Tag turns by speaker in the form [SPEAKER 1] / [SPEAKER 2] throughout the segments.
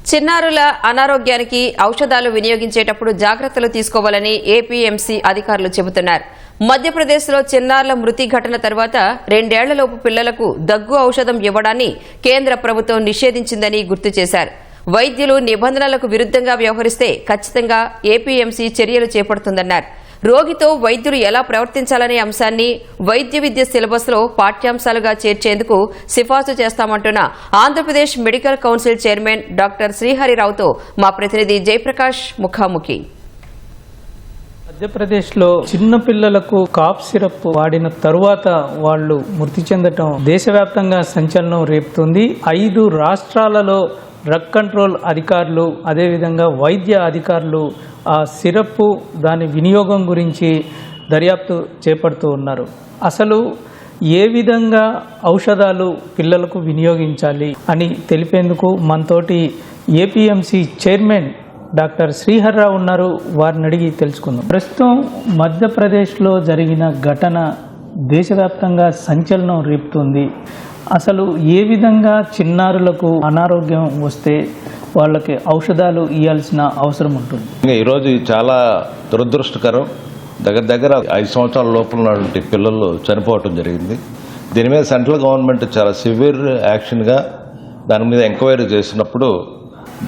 [SPEAKER 1] చిన్నారుల అనారోగ్యానికి ఔషధాలు వినియోగించేటప్పుడు జాగ్రత్తలు తీసుకోవాలని ఏపీఎంసీ అధికారులు చెబుతున్నారు. మధ్యప్రదేశ్లో చిన్నారుల మృతి ఘటన తర్వాత 2 ఏళ్లలోపు పిల్లలకు దగ్గు ఔషధం ఇవ్వడాన్ని కేంద్ర ప్రభుత్వం నిషేధించిందని గుర్తు చేశారు. వైద్యులు నిబంధనలకు విరుద్ధంగా వ్యవహరిస్తే ఖచ్చితంగా ఏపీఎంసీ చర్యలు చేపడుతుందన్నారు. రోగితో వైద్యులు ఎలా ప్రవర్తించాలనే అంశాన్ని వైద్య విద్య సిలబస్లో పాఠ్యాంశాలుగా చేర్చేందుకు సిఫార్సు చేస్తామంటున్న Andhra Pradesh medical council chairman doctor శ్రీహరిరావుతో మా ప్రతినిధి జయప్రకాష్ ముఖాముఖి.
[SPEAKER 2] మధ్యప్రదేశ్లో చిన్న పిల్లలకు కాఫ్ సిరప్ వాడిన తరువాత వాళ్ళు మృతి చెందటం దేశవ్యాప్తంగా సంచలనం రేపుతుంది. 5 రాష్ట్రాలలో డ్రగ్ కంట్రోల్ అధికారులు అదేవిధంగా వైద్య అధికారులు ఆ సిరప్ దాని వినియోగం గురించి దర్యాప్తు చేపడుతూ ఉన్నారు. అసలు ఏ విధంగా ఔషధాలు పిల్లలకు వినియోగించాలి అని తెలిపేందుకు మనతోటి ఏపీఎంసీ చైర్మన్ డాక్టర్ శ్రీహరిరావు ఉన్నారు. వారిని అడిగి తెలుసుకుందాం. ప్రస్తుతం మధ్యప్రదేశ్లో జరిగిన ఘటన దేశవ్యాప్తంగా సంచలనం రేపుతుంది. అసలు ఏ విధంగా చిన్నారులకు అనారోగ్యం వస్తే వాళ్ళకి ఔషధాలు ఇవ్వాల్సిన అవసరం ఉంటుంది?
[SPEAKER 3] ఈరోజు చాలా దురదృష్టకరం. దగ్గర 5 సంవత్సరాల లోపల ఉన్నటువంటి పిల్లలు చనిపోవటం జరిగింది. దీని మీద సెంట్రల్ గవర్నమెంట్ చాలా సివియర్ యాక్షన్గా దాని మీద ఎంక్వైరీ చేసినప్పుడు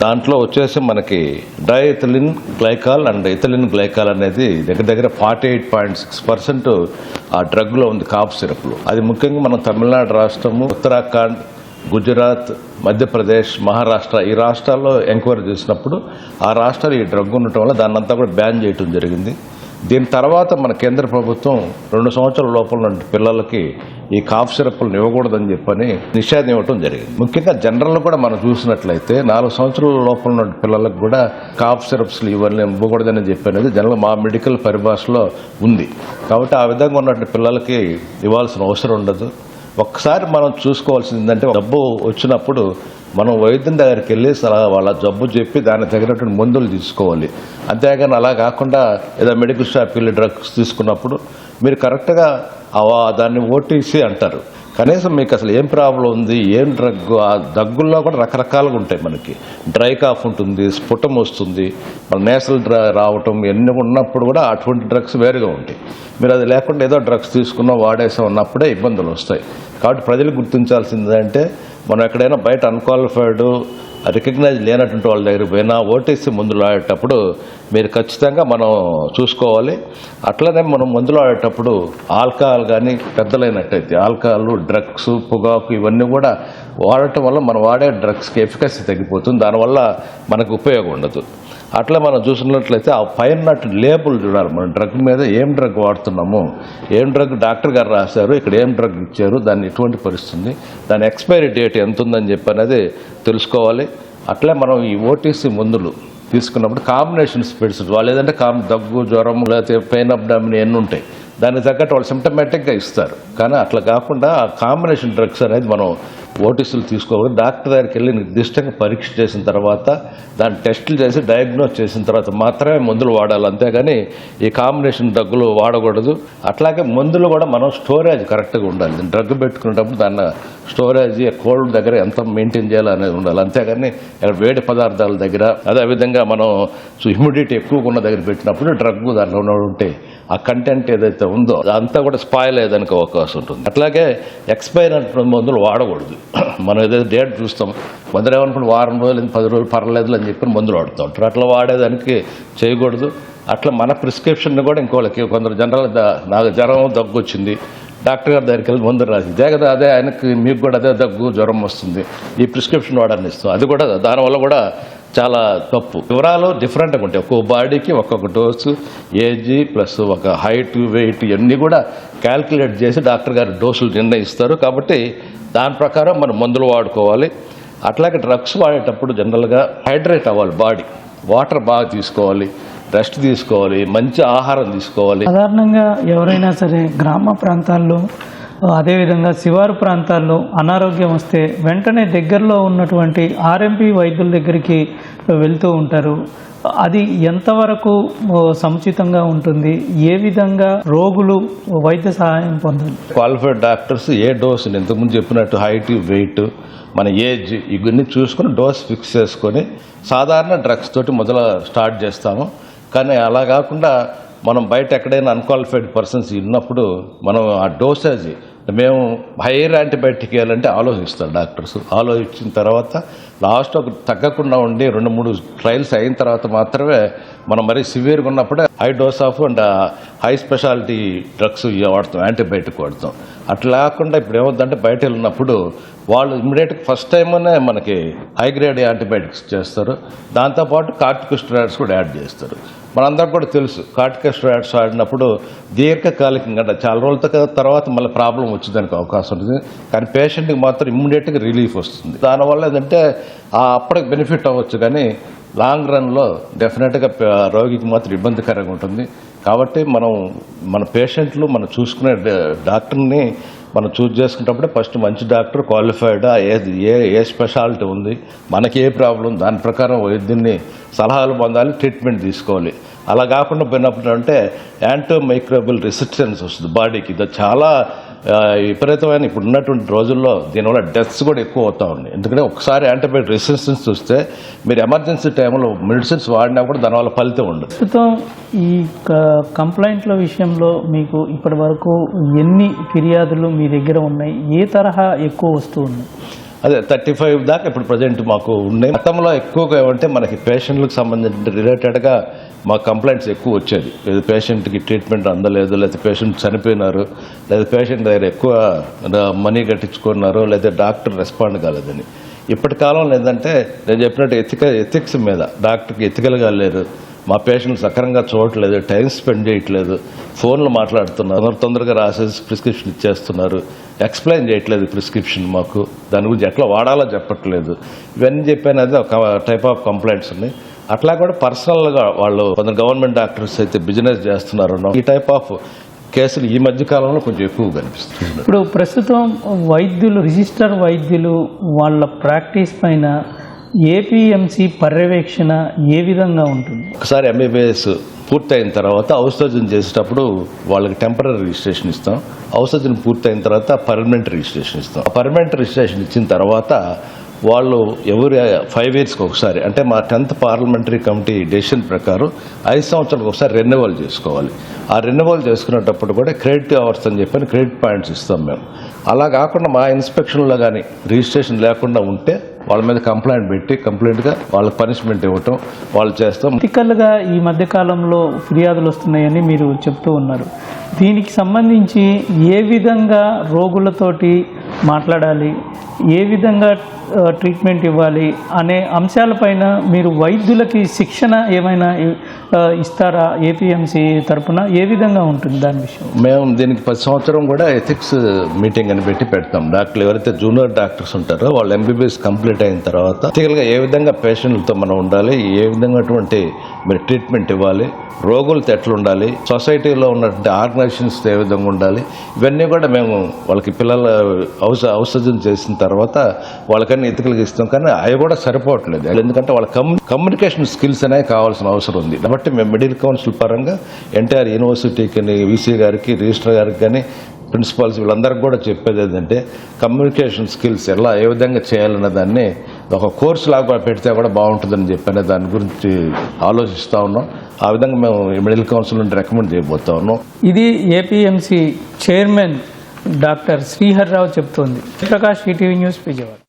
[SPEAKER 3] దాంట్లో వచ్చేసి మనకి diethylene glycol and ethylene glycol అనేది దగ్గర 48.6% ఆ డ్రగ్లో ఉంది, కాఫ్ సిరప్లో. అది ముఖ్యంగా మనం తమిళనాడు రాష్ట్రము, ఉత్తరాఖండ్, గుజరాత్, మధ్యప్రదేశ్, మహారాష్ట్ర ఈ రాష్ట్రాల్లో ఎంక్వైరీ చేసినప్పుడు ఆ రాష్ట్రాలు ఈ డ్రగ్ ఉండటం వల్ల దాన్ని అంతా కూడా బ్యాన్ చేయడం జరిగింది. దీని తర్వాత మన కేంద్ర ప్రభుత్వం 2 సంవత్సరాల లోపల ఉన్న పిల్లలకి ఈ కాఫ్ సిరప్లను ఇవ్వకూడదని చెప్పని నిషేధం ఇవ్వడం జరిగింది. ముఖ్యంగా జనరల్ కూడా మనం చూసినట్లయితే 4 సంవత్సరాల లోపల ఉన్న పిల్లలకు కూడా కాఫ్ సిరప్స్లు ఇవ్వకూడదని చెప్పనేది జనరల్ మా మెడికల్ పరిభాషలో ఉంది. కాబట్టి ఆ విధంగా ఉన్నటువంటి పిల్లలకి ఇవ్వాల్సిన అవసరం ఉండదు. ఒక్కసారి మనం చూసుకోవాల్సింది ఏంటంటే, జబ్బు వచ్చినప్పుడు మనం వైద్యం దగ్గరికి వెళ్ళి వాళ్ళ జబ్బు చెప్పి దానికి తగినటువంటి మందులు తీసుకోవాలి. అంతేగాని అలా కాకుండా ఏదో మెడికల్ షాప్కి వెళ్ళి డ్రగ్స్ తీసుకున్నప్పుడు మీరు కరెక్ట్గా దాన్ని ఓటీసీ అంటారు. కనీసం మీకు అసలు ఏం ప్రాబ్లం ఉంది, ఏం డ్రగ్, ఆ దగ్గుల్లో కూడా రకరకాలుగా ఉంటాయి. మనకి డ్రై కాఫ్ ఉంటుంది, స్ఫుటం వస్తుంది, మన నేసల్ రావటం ఇవన్నీ ఉన్నప్పుడు కూడా అటువంటి డ్రగ్స్ వేరుగా ఉంటాయి. మీరు అది లేకుండా ఏదో డ్రగ్స్ తీసుకున్నా వాడేసా ఉన్నప్పుడే ఇబ్బందులు వస్తాయి. కాబట్టి ప్రజలు గుర్తించాల్సింది అంటే, మనం ఎక్కడైనా బయట అన్క్వాలిఫైడ్ రికగ్నైజ్ లేనటువంటి వాళ్ళ దగ్గర పోయినా ఓటీసీ మందులు ఆడేటప్పుడు మీరు ఖచ్చితంగా మనం చూసుకోవాలి. అట్లనే మనం మందులు ఆడేటప్పుడు ఆల్కహాల్ కానీ పెద్దలైనట్టయితే ఆల్కహాల్, డ్రగ్స్, పొగాకు ఇవన్నీ కూడా వాడటం వల్ల మనం వాడే డ్రగ్స్కి ఎఫికసీ తగ్గిపోతుంది. దానివల్ల మనకు ఉపయోగం ఉండదు. అట్లా మనం చూసినట్లయితే ఆ పైన లేబుల్ చూడాలి. మనం డ్రగ్ మీద ఏం డ్రగ్ వాడుతున్నాము, ఏం డ్రగ్ డాక్టర్ గారు రాశారు, ఇక్కడ ఏం డ్రగ్ ఇచ్చారు, దాన్ని ఎటువంటి పరిస్థితుంది, దాని ఎక్స్పైరీ డేట్ ఎంత ఉందని చెప్పి అనేది తెలుసుకోవాలి. అట్లే మనం ఈ ఓటీసీ మందులు తీసుకున్నప్పుడు కాంబినేషన్స్ పెడుతుంది. వాళ్ళు ఏదంటే దగ్గు, జ్వరం, లేకపోతే పెయిన్ అబ్డామిన్ ఎన్ని ఉంటాయి, దానికి తగ్గట్టు వాళ్ళు సిమ్టమేటిక్గా ఇస్తారు. కానీ అట్లా కాకుండా ఆ కాంబినేషన్ డ్రగ్స్ అనేది మనం ఓటీసీలు తీసుకోవాలి. డాక్టర్ దగ్గరికి వెళ్ళి నిర్దిష్టంగా పరీక్ష చేసిన తర్వాత దాన్ని టెస్టులు చేసి డయాగ్నోస్ చేసిన తర్వాత మాత్రమే మందులు వాడాలి. అంతేగాని ఈ కాంబినేషన్ డ్రగ్గులు వాడకూడదు. అట్లాగే మందులు కూడా మనం స్టోరేజ్ కరెక్ట్గా ఉండాలి. డ్రగ్ పెట్టుకునేటప్పుడు దాన్ని స్టోరేజ్ కోల్డ్ దగ్గర ఎంత మెయింటైన్ చేయాలి అనేది ఉండాలి. అంతేగాని వేడి పదార్థాల దగ్గర, అదేవిధంగా మనం హ్యూమిడిటీ ఎక్కువగా ఉన్న దగ్గర పెట్టినప్పుడు డ్రగ్ దాంట్లో ఉంటే ఆ కంటెంట్ ఏదైతే ఉందో అదంతా కూడా స్పాయిల్ అయ్యేదానికి అవకాశం ఉంటుంది. అట్లాగే ఎక్స్పైర్ అయిన మందులు వాడకూడదు. మనం ఏదైతే డేట్ చూస్తాం, మందులు ఏమనుకుంటే వారం రోజులు 10 రోజులు పర్లేదు అని చెప్పి మందులు వాడుతూ ఉంటారు. అట్లా వాడేదానికి చేయకూడదు. అట్లా మన ప్రిస్క్రిప్షన్ కూడా ఇంకోళ్ళకి కొందరు జనరల్ నాకు జ్వరం, దగ్గు వచ్చింది, డాక్టర్ గారి దగ్గరికి వెళ్ళి మందులు రాసి కదా అదే ఆయనకి మీకు కూడా అదే దగ్గు, జ్వరం వస్తుంది, ఈ ప్రిస్క్రిప్షన్ వాడాలని ఇస్తాం. అది కూడా దానివల్ల కూడా చాలా తప్పు. వివరాలు డిఫరెంట్గా ఉంటాయి. ఒక్కొక్క బాడీకి ఒక్కొక్క డోసు, ఏజ్ ప్లస్ ఒక హైట్, వెయిట్ ఇవన్నీ కూడా క్యాల్కులేట్ చేసి డాక్టర్ గారి డోసులు నిర్ణయిస్తారు. కాబట్టి దాని ప్రకారం మనం మందులు వాడుకోవాలి. అట్లాగే డ్రగ్స్ వాడేటప్పుడు జనరల్గా హైడ్రేట్ అవ్వాలి. బాడీ వాటర్ బాగా తీసుకోవాలి, రెస్ట్ తీసుకోవాలి, మంచి ఆహారం తీసుకోవాలి.
[SPEAKER 2] సాధారణంగా ఎవరైనా సరే గ్రామ ప్రాంతాల్లో అదేవిధంగా శివారు ప్రాంతాల్లో అనారోగ్యం వస్తే వెంటనే దగ్గరలో ఉన్నటువంటి ఆర్ఎంపీ వైద్యుల దగ్గరికి వెళ్తూ ఉంటారు. అది ఎంతవరకు సముచితంగా ఉంటుంది? ఏ విధంగా రోగులు వైద్య సహాయం పొందాలి?
[SPEAKER 3] క్వాలిఫైడ్ డాక్టర్స్ ఏ డోసుని ఇంతకుముందు చెప్పినట్టు హైట్, వెయిట్, మన ఏజ్ ఇవన్నీ చూసుకుని డోస్ ఫిక్స్ చేసుకొని సాధారణ డ్రగ్స్ తోటి స్టార్ట్ చేస్తాము. కానీ అలా కాకుండా మనం బయట ఎక్కడైనా అన్క్వాలిఫైడ్ పర్సన్స్ ఉన్నప్పుడు మనం ఆ డోసేజ్ మేము హైయర్ యాంటీబయాటిక్ వేయాలంటే ఆలోచిస్తారు డాక్టర్స్. ఆలోచించిన తర్వాత లాస్ట్ ఒక తగ్గకుండా ఉండి 2-3 ట్రయల్స్ అయిన తర్వాత మాత్రమే మనం మరీ సివియర్గా ఉన్నప్పుడే high dose of and high speciality drugs వాడతాం, యాంటీబయాటిక్ వాడతాం. అట్లా కాకుండా ఇప్పుడు ఏమవుతుందంటే బయట వెళ్ళినప్పుడు వాళ్ళు ఇమ్మీడియట్గా ఫస్ట్ టైంలోనే మనకి హై గ్రేడ్ యాంటీబయాటిక్స్ చేస్తారు. దాంతోపాటు కార్టికోస్టెరాయిడ్స్ కూడా యాడ్ చేస్తారు. మనందరికి కూడా తెలుసు కార్టికోస్టెరాయిడ్స్ వాడినప్పుడు దీర్ఘకాలికంగా అంటే చాలా రోజుల తర్వాత మళ్ళీ ప్రాబ్లం వచ్చేదానికి అవకాశం ఉంటుంది. కానీ పేషెంట్కి మాత్రం ఇమ్మీడియట్గా రిలీఫ్ వస్తుంది. దానివల్ల ఏంటంటే అప్పటికి బెనిఫిట్ అవ్వచ్చు, కానీ లాంగ్ రన్లో డెఫినెట్గా రోగికి మాత్రం ఇబ్బందికరంగా ఉంటుంది. కాబట్టి మన పేషెంట్లు మనం చూసుకునే డాక్టర్ని మనం చూస్ చేసుకునేటప్పుడే ఫస్ట్ మంచి డాక్టర్ క్వాలిఫైడ్ ఏ స్పెషాలిటీ ఉంది, మనకి ఏ ప్రాబ్లం, దాని ప్రకారం వైద్యుని సలహాలు పొందాలి, ట్రీట్మెంట్ తీసుకోవాలి. అలా కాకుండా పోయినప్పుడు అంటే యాంటీమైక్రోబియల్ రెసిస్టెన్స్ వస్తుంది బాడీకి. ఇది చాలా విపరీతమైన ఇప్పుడు ఉన్నటువంటి రోజుల్లో దీనివల్ల డెత్స్ కూడా ఎక్కువ అవుతా ఉన్నాయి. ఎందుకంటే ఒకసారి యాంటీబయాటిక్ రెసిస్టెన్స్ వస్తే మీరు ఎమర్జెన్సీ టైంలో మెడిసిన్స్ వాడినా కూడా దానివల్ల ఫలితం ఉండదు.
[SPEAKER 2] ప్రస్తుతం ఈ కంప్లైంట్ల విషయంలో మీకు ఇప్పటి వరకు ఎన్ని ఫిర్యాదులు మీ దగ్గర ఉన్నాయి? ఏ తరహా ఎక్కువ వస్తూ ఉన్నాయి?
[SPEAKER 3] అదే 35 దాకా ఇప్పుడు ప్రజెంట్ మాకు ఉన్నాయి. గతంలో ఎక్కువగా ఏమంటే మనకి పేషెంట్లకు సంబంధించిన రిలేటెడ్గా మా కంప్లైంట్స్ ఎక్కువ వచ్చేది. లేదా పేషెంట్కి ట్రీట్మెంట్ అందలేదు, లేదా పేషెంట్ చనిపోయినారు, లేదా పేషెంట్ దగ్గర ఎక్కువ మనీ కట్టించుకున్నారు, లేదా డాక్టర్ రెస్పాండ్ కాలేదని. ఇప్పటి కాలంలో ఏంటంటే నేను చెప్పినట్టు ఎథిక్స్ మీద డాక్టర్కి ఎథికల్గా లేరు, మా పేషెంట్ సక్రమంగా చూడట్లేదు, టైం స్పెండ్ చేయట్లేదు, ఫోన్లు మాట్లాడుతున్నారు, తొందరగా రాసేసి ప్రిస్క్రిప్షన్ ఇచ్చేస్తున్నారు, ఎక్స్ప్లెయిన్ చేయట్లేదు ప్రిస్క్రిప్షన్ మాకు, దాని గురించి ఎట్లా వాడాలో చెప్పట్లేదు. ఇవన్నీ చెప్పానది ఒక టైప్ ఆఫ్ కంప్లైంట్స్ ఉన్నాయి. అట్లా కూడా పర్సనల్గా వాళ్ళు కొంత గవర్నమెంట్ డాక్టర్స్ అయితే బిజినెస్ చేస్తున్నారు. ఈ టైప్ ఆఫ్ కేసులు ఈ మధ్య కాలంలో కొంచెం ఎక్కువ కనిపిస్తుంది.
[SPEAKER 2] ఇప్పుడు ప్రస్తుతం రిజిస్టర్ వైద్యులు వాళ్ళ ప్రాక్టీస్ పైన ఏపీఎంసీ పర్యవేక్షణ ఏ విధంగా ఉంటుంది?
[SPEAKER 3] ఒకసారి ఎంబీబీఎస్ పూర్తయిన తర్వాత ఔషధం చేసేటప్పుడు వాళ్ళకి టెంపరీ రిజిస్ట్రేషన్ ఇస్తాం. ఔషధం పూర్తయిన తర్వాత పర్మనెంట్ రిజిస్ట్రేషన్ ఇస్తాం. పర్మనెంట్ రిజిస్ట్రేషన్ ఇచ్చిన తర్వాత వాళ్ళు 5 yearsకి ఒకసారి, అంటే మా 10th పార్లమెంటరీ కమిటీ డెసిషన్ ప్రకారం 5 సంవత్సరాలకు ఒకసారి రెన్యువల్ చేసుకోవాలి. ఆ రెన్యువల్ చేసుకునేటప్పుడు కూడా క్రెడిట్ అవర్స్ అని చెప్పని క్రెడిట్ పాయింట్స్ ఇస్తాం మేము. అలా కాకుండా మా ఇన్స్పెక్షన్లో కానీ రిజిస్ట్రేషన్ లేకుండా ఉంటే వాళ్ళ మీద కంప్లైంట్ పెట్టి కంప్లీట్గా వాళ్ళకి పనిష్మెంట్ ఇవ్వటం వాళ్ళు చేస్తాం.
[SPEAKER 2] పొలిటికల్గా ఈ మధ్యకాలంలో ఫిర్యాదులు వస్తున్నాయని మీరు చెప్తూ ఉన్నారు. దీనికి సంబంధించి ఏ విధంగా రోగులతోటి మాట్లాడాలి, ఏ విధంగా ట్రీట్మెంట్ ఇవ్వాలి అనే అంశాలపైన మీరు వైద్యులకి శిక్షణ ఏమైనా ఇస్తారా? ఏపీఎంసీ తరఫున ఏ విధంగా ఉంటుంది దాని విషయం?
[SPEAKER 3] మేము దీనికి 10 సంవత్సరం కూడా ఎథిక్స్ మీటింగ్ అని పెడతాం. డాక్టర్లు ఎవరైతే జూనియర్ డాక్టర్స్ ఉంటారో వాళ్ళు ఎంబీబీఎస్ కంప్లీట్ అయిన తర్వాత ఎథికల్గా ఏ విధంగా పేషెంట్లతో మనం ఉండాలి, ఏ విధంగా మీరు ట్రీట్మెంట్ ఇవ్వాలి, రోగులతో ఎట్లా ఉండాలి, సొసైటీలో ఉన్నటువంటి ఆర్గనైజేషన్స్తో ఏ విధంగా ఉండాలి, ఇవన్నీ కూడా మేము వాళ్ళకి పిల్లల ఔషధం చేసిన తర్వాత వాళ్ళకన్నీ ఎథికల్గా ఇస్తాం. కానీ అవి కూడా సరిపోవట్లేదు. ఎందుకంటే వాళ్ళ కమ్యూనికేషన్ స్కిల్స్ అనేవి కావాల్సిన అవసరం ఉంది. కాబట్టి మేము మెడికల్ కౌన్సిల్ పరంగా ఎన్టీఆర్ యూనివర్సిటీకి, వీసీ గారికి, రిజిస్ట్రార్ గారికి కానీ, ప్రిన్సిపాల్స్ వీళ్ళందరికీ కూడా చెప్పేది ఏంటంటే కమ్యూనికేషన్ స్కిల్స్ ఏ విధంగా చేయాలన్న దాన్ని ఒక కోర్సు లాగా పెడితే కూడా బాగుంటుందని చెప్పనే దాని గురించి ఆలోచిస్తూ ఉన్నాం. ఆ విధంగా మేము మెడికల్ కౌన్సిల్ నుండి రికమెండ్ చేయబోతా ఉన్నాం.
[SPEAKER 2] ఇది ఏపీఎంసీ చైర్మన్ డాక్టర్ శ్రీహర్రావు చెప్తోంది. Prakash, ETV news, Vijayawada.